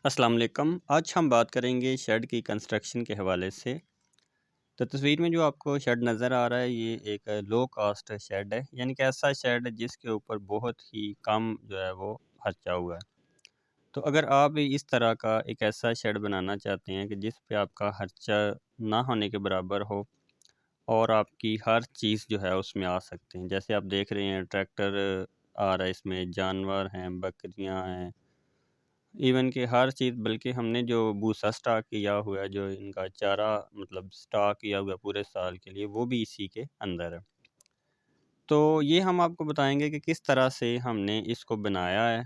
अस्सलाम वालेकुम। आज हम बात करेंगे शेड की कंस्ट्रक्शन के हवाले से। तो तस्वीर में जो आपको शेड नज़र आ रहा है ये एक लो कास्ट शेड है, यानी कि ऐसा शेड है जिसके ऊपर बहुत ही कम जो है वो खर्चा हुआ है। तो अगर आप भी इस तरह का एक ऐसा शेड बनाना चाहते हैं कि जिस पे आपका खर्चा ना होने के बराबर हो और आपकी हर चीज़ जो है उसमें आ सकते हैं, जैसे आप देख रहे हैं ट्रैक्टर आ रहा है, इसमें जानवर हैं, बकरियां हैं, इवन कि हर चीज़, बल्कि हमने जो भूसा स्टॉक किया हुआ है, जो इनका चारा मतलब स्टॉक किया हुआ है पूरे साल के लिए, वो भी इसी के अंदर है। तो ये हम आपको बताएँगे कि किस तरह से हमने इसको बनाया है।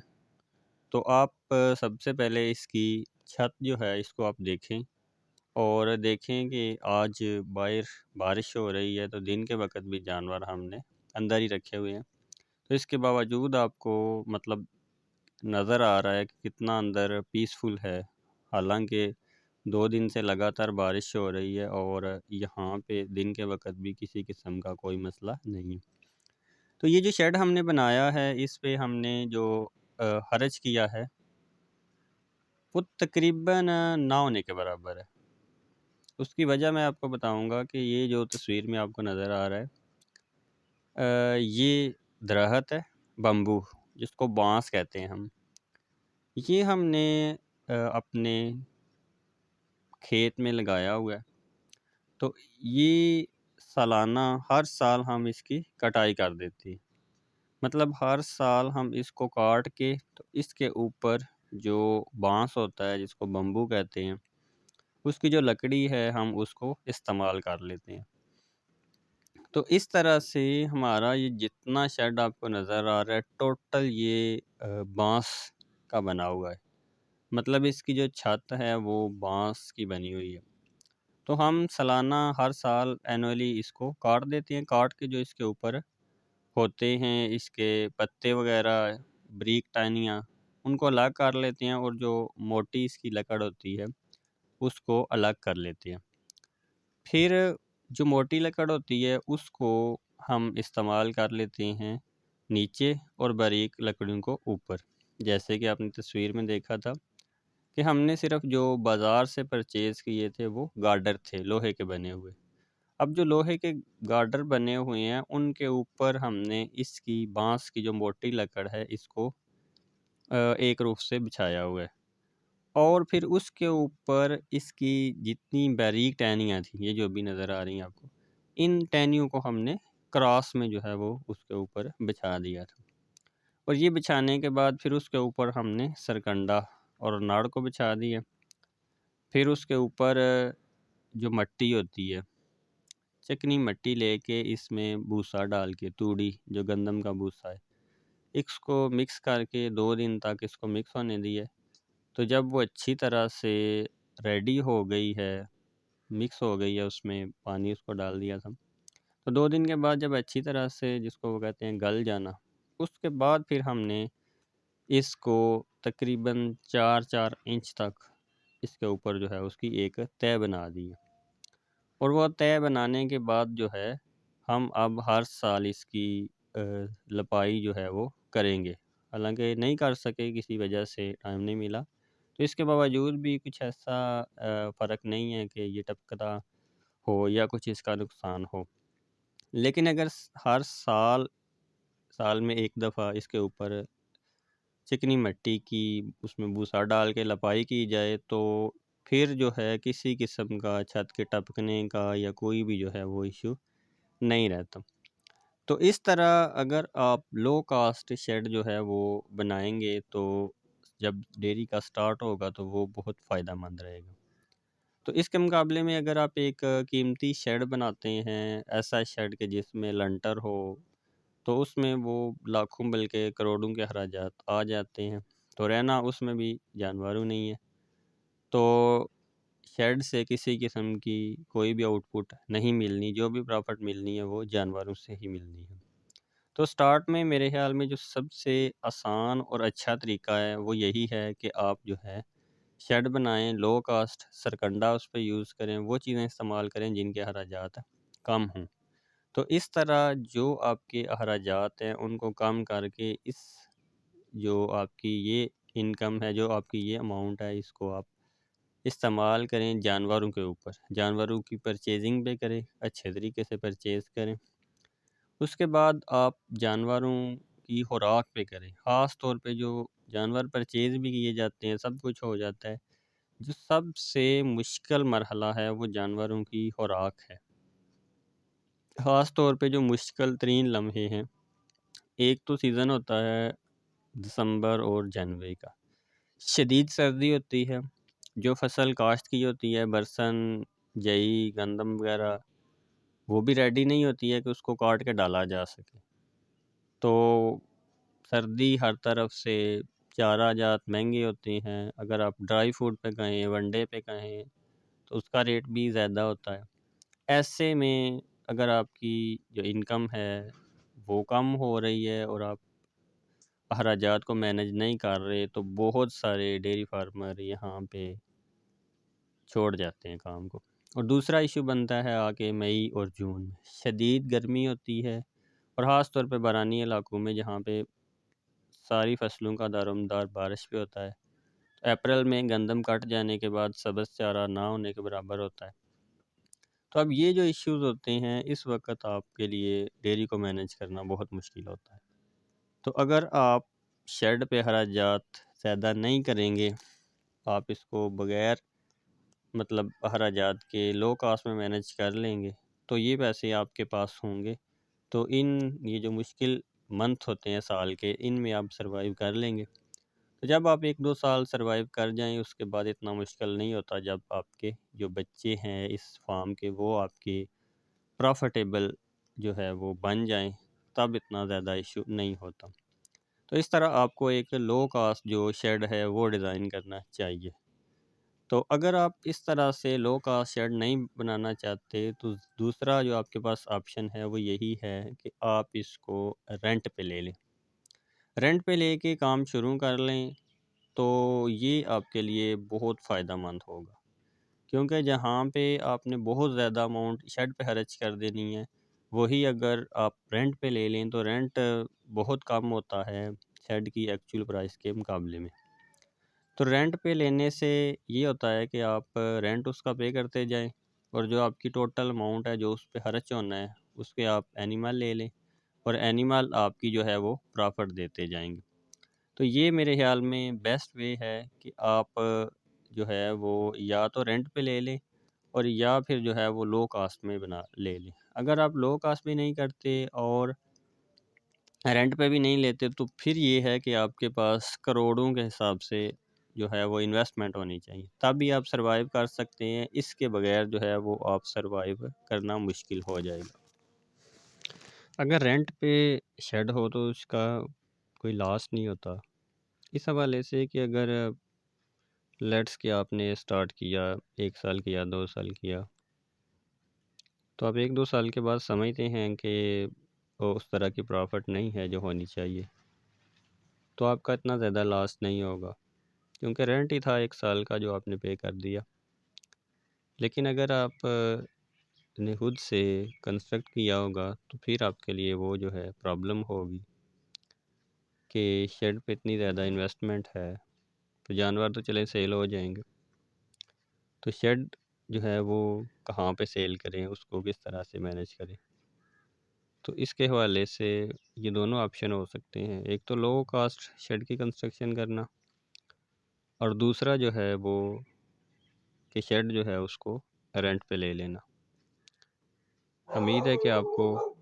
तो आप सबसे पहले इसकी छत जो है इसको आप देखें और देखें कि आज बाहर बारिश हो रही है, तो दिन के वक़्त भी जानवर हमने अंदर ही रखे हुए हैं। तो इसके बावजूद आपको मतलब नज़र आ रहा है कि कितना अंदर पीसफुल है। हालाँकि 2 दिन से लगातार बारिश हो रही है और यहाँ पे दिन के वक़्त भी किसी किस्म का कोई मसला नहीं है। तो ये जो शेड हमने बनाया है, इस पे हमने जो खर्च किया है, वो तकरीबन ना होने के बराबर है। उसकी वजह मैं आपको बताऊँगा कि ये जो तस्वीर में आपको नज़र आ रहा है, ये दरख़्त है, बम्बू, जिसको बाँस कहते हैं हम। ये हमने अपने खेत में लगाया हुआ है। तो ये सालाना हर साल हम इसकी कटाई कर देते हैं। मतलब हर साल हम इसको काट के, तो इसके ऊपर जो बाँस होता है जिसको बम्बू कहते हैं, उसकी जो लकड़ी है हम उसको इस्तेमाल कर लेते हैं। तो इस तरह से हमारा ये जितना शेड आपको नज़र आ रहा है, टोटल ये बाँस का बना हुआ है। मतलब इसकी जो छत है वो बाँस की बनी हुई है। तो हम सालाना हर साल एनुअली इसको काट देते हैं। काट के जो इसके ऊपर होते हैं, इसके पत्ते वगैरह, बारीक टहनियाँ, उनको अलग कर लेते हैं और जो मोटी इसकी लकड़ होती है, उसको अलग कर लेते हैं। फिर जो मोटी लकड़ होती है, उसको हम इस्तेमाल कर लेते हैं नीचे और बारीक लकड़ियों को ऊपर। जैसे कि आपने तस्वीर में देखा था कि हमने सिर्फ़ जो बाज़ार से परचेज़ किए थे, वो गार्डर थे, लोहे के बने हुए। अब जो लोहे के गार्डर बने हुए हैं, उनके ऊपर हमने इसकी बाँस की जो मोटी लकड़ है, इसको एक रूफ से बिछाया हुआ है। और फिर उसके ऊपर इसकी जितनी बारीक टहनियाँ थी, ये जो अभी नज़र आ रही हैं आपको, इन टहनियों को हमने क्रॉस में जो है वो उसके ऊपर बिछा दिया था। और ये बिछाने के बाद फिर उसके ऊपर हमने सरकंडा और नाड़ को बिछा दिया। फिर उसके ऊपर जो मिट्टी होती है, चिकनी मिट्टी लेके इसमें भूसा डाल के, तूड़ी जो गंदम का भूसा है, इसको मिक्स करके 2 दिन तक इसको मिक्स होने दिए। तो जब वो अच्छी तरह से रेडी हो गई है, मिक्स हो गई है, उसमें पानी उसको डाल दिया था। तो 2 दिन के बाद जब अच्छी तरह से, जिसको वो कहते हैं गल जाना, उसके बाद फिर हमने इसको तकरीबन 4-4 इंच तक इसके ऊपर जो है उसकी एक तह बना दी है। और वो तय बनाने के बाद जो है, हम अब हर साल इसकी अ, लपाई जो है वो करेंगे। हालाँकि नहीं कर सके, किसी वजह से टाइम नहीं मिला। तो इसके बावजूद भी कुछ ऐसा फ़र्क नहीं है कि ये टपकता हो या कुछ इसका नुकसान हो। लेकिन अगर हर साल, साल में 1 दफ़ा इसके ऊपर चिकनी मिट्टी की, उसमें भूसा डाल के लपाई की जाए, तो फिर जो है किसी किस्म का छत के टपकने का या कोई भी जो है वो इश्यू नहीं रहता। तो इस तरह अगर आप लो कास्ट शेड जो है वो बनाएँगे, तो जब डेयरी का स्टार्ट होगा तो वो बहुत फ़ायदेमंद रहेगा। तो इसके मुकाबले में अगर आप एक कीमती शेड बनाते हैं, ऐसा शेड कि जिसमें लंटर हो, तो उसमें वो लाखों बल्कि करोड़ों के अखराजात आ जाते हैं। तो रहना उसमें भी जानवरों नहीं है। तो शेड से किसी किस्म की कोई भी आउटपुट नहीं मिलनी, जो भी प्रॉफ़िट मिलनी है वो जानवरों से ही मिलनी है। तो स्टार्ट में मेरे ख़्याल में जो सबसे आसान और अच्छा तरीका है वो यही है कि आप जो है शेड बनाएँ, लो कास्ट सरकंडा उस पे यूज़ करें, वो चीज़ें इस्तेमाल करें जिनके अखराजात कम हों। तो इस तरह जो आपके अखराजात हैं उनको कम करके, इस जो आपकी ये इनकम है, जो आपकी ये अमाउंट है, इसको आप इस्तेमाल करें जानवरों के ऊपर। जानवरों की परचेजिंग पे करें, अच्छे तरीके से परचेज़ करें। उसके बाद आप जानवरों की खुराक पे करें। ख़ास तौर पे जो जानवर परचेज़ भी किए जाते हैं, सब कुछ हो जाता है। जो सबसे मुश्किल मरहला है वो जानवरों की खुराक है। ख़ास तौर पे जो मुश्किल तरीन लम्हे हैं, एक तो सीज़न होता है दिसंबर और जनवरी का। शदीद सर्दी होती है, जो फ़सल काश्त की होती है, बरसन, जई, गंदम वगैरह, वो भी रेडी नहीं होती है कि उसको काट के डाला जा सके। तो सर्दी हर तरफ से, चारा जात महंगे होते हैं। अगर आप ड्राई फूड पे कहें, वनडे पे कहें, तो उसका रेट भी ज़्यादा होता है। ऐसे में अगर आपकी जो इनकम है वो कम हो रही है और आप अखराजात को मैनेज नहीं कर रहे, तो बहुत सारे डेयरी फार्मर यहाँ पे छोड़ जाते हैं काम को। और दूसरा इशू बनता है आके मई और जून में, शदीद गर्मी होती है और ख़ास तौर पे बारानी इलाकों में जहाँ पे सारी फसलों का दारोमदार बारिश पे होता है। अप्रैल में गंदम कट जाने के बाद सब्ज़ चारा ना होने के बराबर होता है। तो अब ये जो इश्यूज़ होते हैं, इस वक्त आपके लिए डेयरी को मैनेज करना बहुत मुश्किल होता है। तो अगर आप शेड पे अखराजात ज़्यादा नहीं करेंगे, आप इसको बग़ैर मतलब अखराजात के लो कास्ट में मैनेज कर लेंगे, तो ये पैसे आपके पास होंगे। तो ये जो मुश्किल मंथ होते हैं साल के, इनमें आप सर्वाइव कर लेंगे। तो जब आप 1-2 साल सर्वाइव कर जाएँ, उसके बाद इतना मुश्किल नहीं होता। जब आपके जो बच्चे हैं इस फार्म के, वो आपके प्रॉफ़िटेबल जो है वो बन जाएँ, तब इतना ज़्यादा इशू नहीं होता। तो इस तरह आपको एक लो कास्ट जो शेड है वो डिज़ाइन करना चाहिए। तो अगर आप इस तरह से लो कास्ट शेड नहीं बनाना चाहते, तो दूसरा जो आपके पास ऑप्शन है वो यही है कि आप इसको रेंट पे ले लें। रेंट पे लेके काम शुरू कर लें, तो ये आपके लिए बहुत फ़ायदेमंद होगा। क्योंकि जहाँ पे आपने बहुत ज़्यादा अमाउंट शेड पे खर्च कर देनी है, वही अगर आप रेंट पे ले लें तो रेंट बहुत कम होता है शेड की एक्चुअल प्राइस के मुकाबले में। तो रेंट पे लेने से ये होता है कि आप रेंट उसका पे करते जाएँ और जो आपकी टोटल अमाउंट है जो उस पे खर्च होना है, उसके आप एनिमल ले लें और एनिमल आपकी जो है वो प्रॉफ़िट देते जाएँगे। तो ये मेरे ख़्याल में बेस्ट वे है कि आप जो है वो या तो रेंट पे ले लें और या फिर जो है वो लो कास्ट में बना ले लें। अगर आप लो कास्ट भी नहीं करते और रेंट पे भी नहीं लेते, तो फिर ये है कि आपके पास करोड़ों के हिसाब से जो है वो इन्वेस्टमेंट होनी चाहिए, तभी आप सर्वाइव कर सकते हैं। इसके बगैर जो है वो आप सर्वाइव करना मुश्किल हो जाएगा। अगर रेंट पे शेड हो तो उसका कोई लॉस नहीं होता, इस हवाले से कि अगर लेट्स कि आपने स्टार्ट किया 1 साल किया, 2 साल किया, तो आप 1-2 साल के बाद समझते हैं कि वो उस तरह की प्रॉफ़िट नहीं है जो होनी चाहिए, तो आपका इतना ज़्यादा लॉस नहीं होगा, क्योंकि रेंट ही था 1 साल का जो आपने पे कर दिया। लेकिन अगर आप ने खुद से कंस्ट्रक्ट किया होगा, तो फिर आपके लिए वो जो है प्रॉब्लम होगी कि शेड पे इतनी ज़्यादा इन्वेस्टमेंट है, तो जानवर तो चले सेल हो जाएंगे, तो शेड जो है वो कहाँ पे सेल करें, उसको किस तरह से मैनेज करें। तो इसके हवाले से ये दोनों ऑप्शन हो सकते हैं, एक तो लो कास्ट शेड की कंस्ट्रक्शन करना और दूसरा जो है वो कि शेड जो है उसको रेंट पे ले लेना। उम्मीद है कि आपको